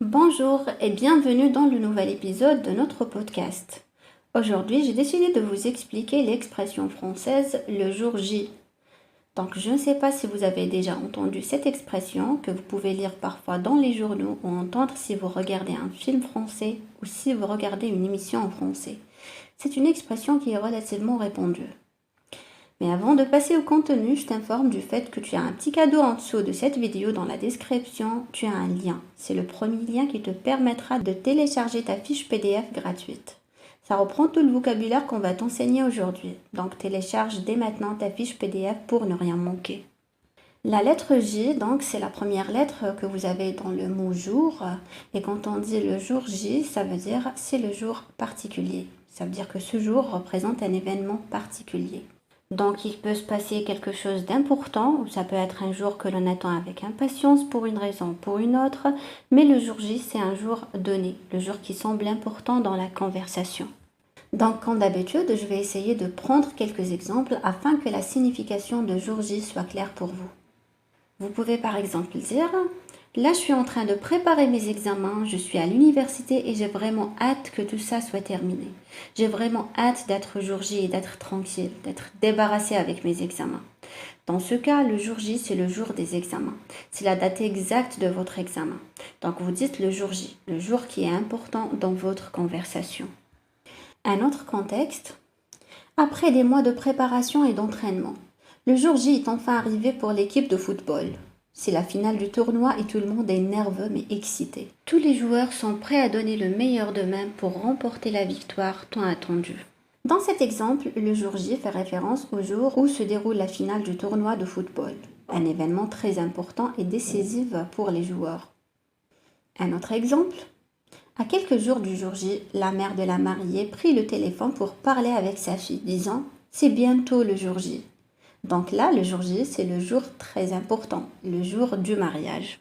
Bonjour et bienvenue dans le nouvel épisode de notre podcast. Aujourd'hui, j'ai décidé de vous expliquer l'expression française le jour J. Donc, je ne sais pas si vous avez déjà entendu cette expression que vous pouvez lire parfois dans les journaux ou entendre si vous regardez un film français ou si vous regardez une émission en français. C'est une expression qui est relativement répandue. Mais avant de passer au contenu, je t'informe du fait que tu as un petit cadeau en dessous de cette vidéo dans la description. Tu as un lien. C'est le premier lien qui te permettra de télécharger ta fiche PDF gratuite. Ça reprend tout le vocabulaire qu'on va t'enseigner aujourd'hui. Donc télécharge dès maintenant ta fiche PDF pour ne rien manquer. La lettre J, donc, c'est la première lettre que vous avez dans le mot jour. Et quand on dit le jour J, ça veut dire c'est le jour particulier. Ça veut dire que ce jour représente un événement particulier. Donc, il peut se passer quelque chose d'important, ou ça peut être un jour que l'on attend avec impatience pour une raison ou pour une autre, mais le jour J, c'est un jour donné, le jour qui semble important dans la conversation. Donc, comme d'habitude, je vais essayer de prendre quelques exemples afin que la signification de jour J soit claire pour vous. Vous pouvez par exemple dire « Là, je suis en train de préparer mes examens, je suis à l'université et j'ai vraiment hâte que tout ça soit terminé. J'ai vraiment hâte d'être jour J et d'être tranquille, d'être débarrassée avec mes examens. » Dans ce cas, le jour J, c'est le jour des examens. C'est la date exacte de votre examen. Donc, vous dites le jour J, le jour qui est important dans votre conversation. Un autre contexte. Après des mois de préparation et d'entraînement, le jour J est enfin arrivé pour l'équipe de football. C'est la finale du tournoi et tout le monde est nerveux mais excité. Tous les joueurs sont prêts à donner le meilleur d'eux-mêmes pour remporter la victoire tant attendue. Dans cet exemple, le jour J fait référence au jour où se déroule la finale du tournoi de football, un événement très important et décisif pour les joueurs. Un autre exemple. À quelques jours du jour J, la mère de la mariée prit le téléphone pour parler avec sa fille, disant « C'est bientôt le jour J ». Donc là, le jour J, c'est le jour très important, le jour du mariage.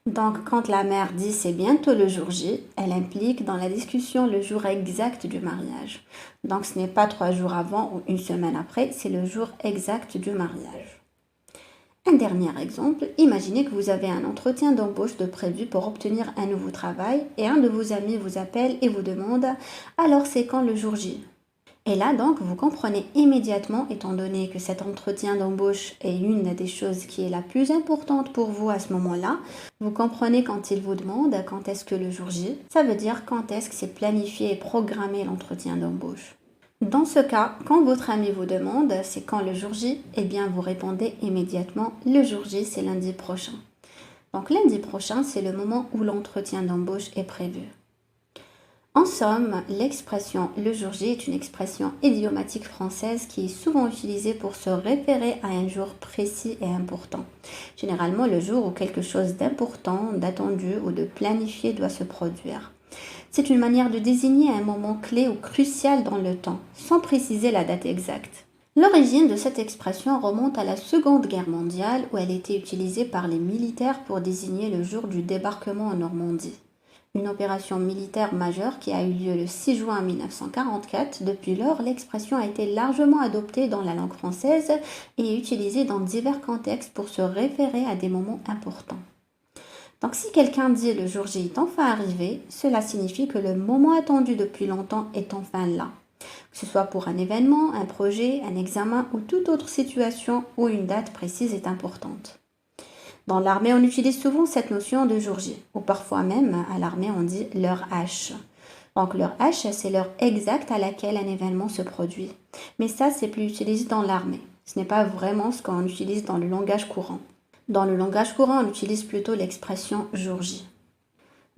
Donc quand la mère dit c'est bientôt le jour J, elle implique dans la discussion le jour exact du mariage. Donc ce n'est pas 3 jours avant ou une semaine après, c'est le jour exact du mariage. Un dernier exemple, imaginez que vous avez un entretien d'embauche de prévu pour obtenir un nouveau travail et un de vos amis vous appelle et vous demande « Alors c'est quand le jour J ?» Et là, donc, vous comprenez immédiatement, étant donné que cet entretien d'embauche est une des choses qui est la plus importante pour vous à ce moment-là, vous comprenez quand il vous demande quand est-ce que le jour J, ça veut dire quand est-ce que c'est planifié et programmé l'entretien d'embauche. Dans ce cas, quand votre ami vous demande c'est quand le jour J, eh bien vous répondez immédiatement le jour J, c'est lundi prochain. Donc lundi prochain, c'est le moment où l'entretien d'embauche est prévu. En somme, l'expression le jour J est une expression idiomatique française qui est souvent utilisée pour se référer à un jour précis et important. Généralement le jour où quelque chose d'important, d'attendu ou de planifié doit se produire. C'est une manière de désigner un moment clé ou crucial dans le temps, sans préciser la date exacte. L'origine de cette expression remonte à la Seconde Guerre mondiale où elle était utilisée par les militaires pour désigner le jour du débarquement en Normandie. Une opération militaire majeure qui a eu lieu le 6 juin 1944. Depuis lors, l'expression a été largement adoptée dans la langue française et utilisée dans divers contextes pour se référer à des moments importants. Donc si quelqu'un dit le jour J est enfin arrivé, cela signifie que le moment attendu depuis longtemps est enfin là. Que ce soit pour un événement, un projet, un examen ou toute autre situation où une date précise est importante. Dans l'armée, on utilise souvent cette notion de jour J, ou parfois même à l'armée on dit l'heure H. Donc l'heure H, c'est l'heure exacte à laquelle un événement se produit. Mais ça, c'est plus utilisé dans l'armée. Ce n'est pas vraiment ce qu'on utilise dans le langage courant. Dans le langage courant, on utilise plutôt l'expression jour J.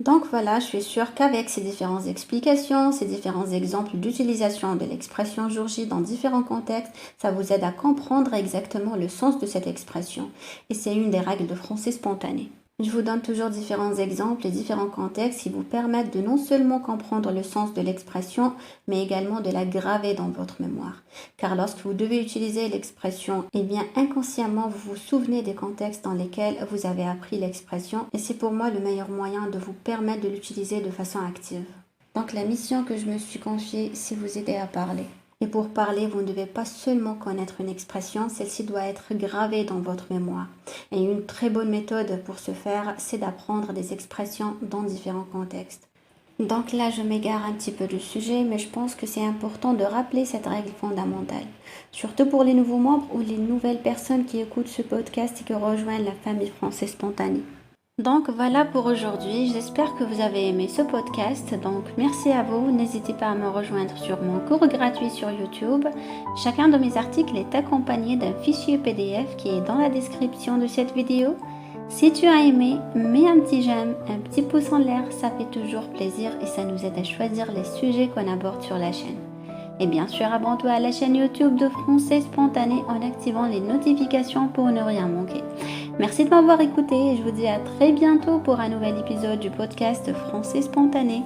Donc voilà, je suis sûre qu'avec ces différentes explications, ces différents exemples d'utilisation de l'expression jour J dans différents contextes, ça vous aide à comprendre exactement le sens de cette expression. Et c'est une des règles de français spontané. Je vous donne toujours différents exemples et différents contextes qui vous permettent de non seulement comprendre le sens de l'expression, mais également de la graver dans votre mémoire. Car lorsque vous devez utiliser l'expression, eh bien inconsciemment vous vous souvenez des contextes dans lesquels vous avez appris l'expression et c'est pour moi le meilleur moyen de vous permettre de l'utiliser de façon active. Donc la mission que je me suis confiée, c'est vous aider à parler. Et pour parler, vous ne devez pas seulement connaître une expression, celle-ci doit être gravée dans votre mémoire. Et une très bonne méthode pour ce faire, c'est d'apprendre des expressions dans différents contextes. Donc là, je m'égare un petit peu du sujet, mais je pense que c'est important de rappeler cette règle fondamentale. Surtout pour les nouveaux membres ou les nouvelles personnes qui écoutent ce podcast et qui rejoignent la famille française spontanée. Donc voilà pour aujourd'hui, j'espère que vous avez aimé ce podcast, donc merci à vous, n'hésitez pas à me rejoindre sur mon cours gratuit sur YouTube. Chacun de mes articles est accompagné d'un fichier PDF qui est dans la description de cette vidéo. Si tu as aimé, mets un petit j'aime, un petit pouce en l'air, ça fait toujours plaisir et ça nous aide à choisir les sujets qu'on aborde sur la chaîne. Et bien sûr, abonne-toi à la chaîne YouTube de Français Spontané en activant les notifications pour ne rien manquer. Merci de m'avoir écouté et je vous dis à très bientôt pour un nouvel épisode du podcast Français Spontané.